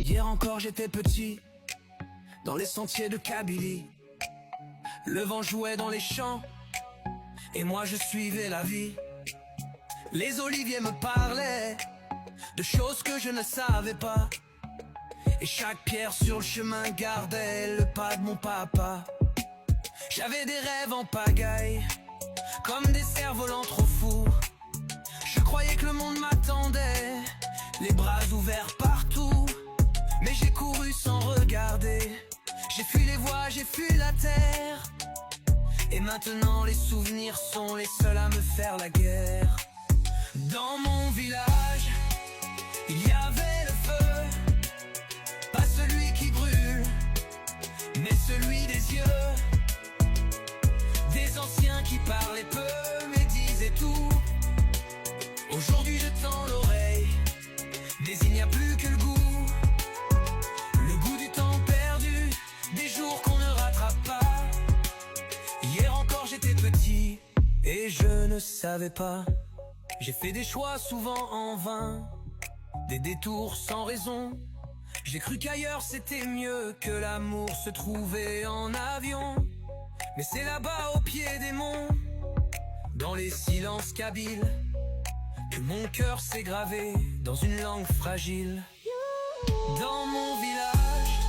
Hier encore j'étais petit, dans les sentiers de Kabylie. Le vent jouait dans les champs, et moi je suivais la vie. Les oliviers me parlaient de choses que je ne savais pas, et chaque pierre sur le chemin gardait le pas de mon papa. J'avais des rêves en pagaille, comme des cerfs-volants trop fous. Je croyais que le monde m'attendait, les bras ouverts partout. Mais j'ai couru sans regarder, j'ai fui les voies, j'ai fui la terre. Et maintenant les souvenirs sont les seuls à me faire la guerre. Dans mon village, il y avait le feu, pas celui qui brûle, mais celui des yeux. Des anciens qui parlaient peu, mais disaient tout. Aujourd'hui je tends l'oreille, mais il n'y a plus que le goût. Le goût du temps perdu, des jours qu'on ne rattrape pas. Hier encore j'étais petit, et je ne savais pas. J'ai fait des choix souvent en vain, des détours sans raison. J'ai cru qu'ailleurs c'était mieux, que l'amour se trouvait en avion. Mais c'est là-bas au pied des monts, dans les silences kabyles, que mon cœur s'est gravé dans une langue fragile. Dans mon village,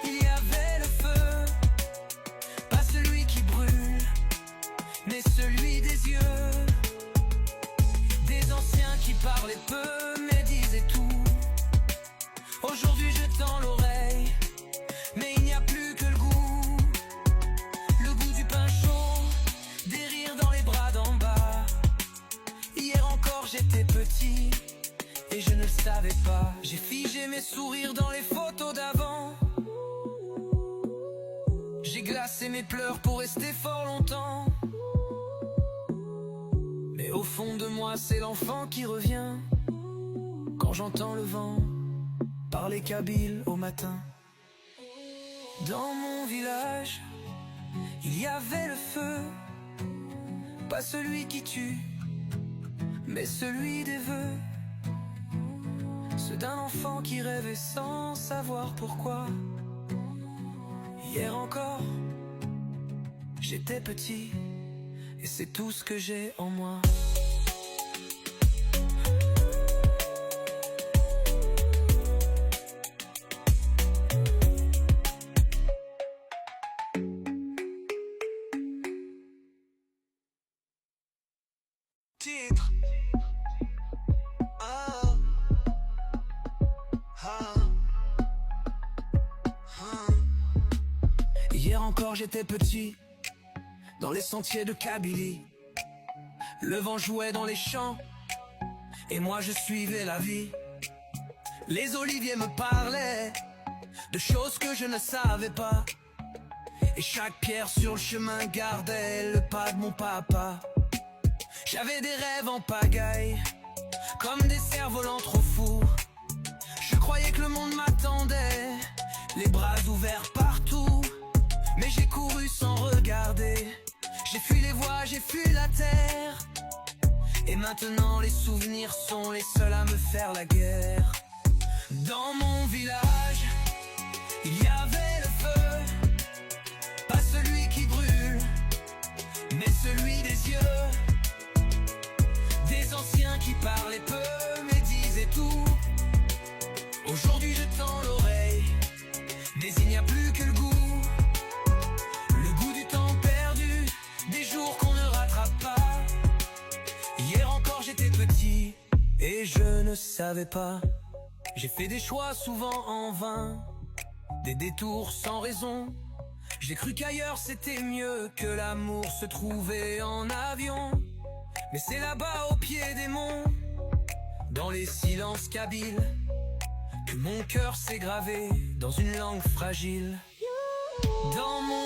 il y avait le feu, pas celui qui brûle, mais celui des yeux. Des anciens qui parlaient peu, mais disaient tout. Aujourd'hui je tends l'oreille, mais il n'y a plus que le goût. Le goût du pain chaud, des rires dans les bras d'en bas. Hier encore j'étais petit, et je ne le savais pas. J'ai figé mes sourires dans les photos d'avant. J'ai glacé mes pleurs pour rester fort longtemps. Mais au fond de moi c'est l'enfant qui revient, quand j'entends le vent parler kabyle au matin. Dans mon village, il y avait le feu, pas celui qui tue, mais celui des vœux. Ceux d'un enfant qui rêvait sans savoir pourquoi. Hier encore, j'étais petit, et c'est tout ce que j'ai en moi. Titre. Hier encore j'étais petit, dans les sentiers de Kabylie. Le vent jouait dans les champs, et moi je suivais la vie. Les oliviers me parlaient de choses que je ne savais pas, et chaque pierre sur le chemin gardait le pas de mon papa. J'avais des rêves en pagaille, comme des cerfs-volants trop fous. Je croyais que le monde m'attendait, les bras ouverts partout. Mais j'ai couru sans regarder, j'ai fui les voies, j'ai fui la terre. Et maintenant les souvenirs sont les seuls à me faire la guerre. Dans mon village, il y avait le feu, pas celui qui brûle, mais celui des yeux. Des anciens qui parlaient peu, mais disaient tout. Aujourd'hui je tends l'oreille, mais il n'y a plus que le goût. Le goût du temps perdu, des jours qu'on ne rattrape pas. Hier encore j'étais petit, et je ne savais pas. J'ai fait des choix souvent en vain, des détours sans raison. J'ai cru qu'ailleurs c'était mieux, que l'amour se trouvait en avion. Mais c'est là-bas au pied des monts, dans les silences kabyles, que mon cœur s'est gravé dans une langue fragile. Dans mon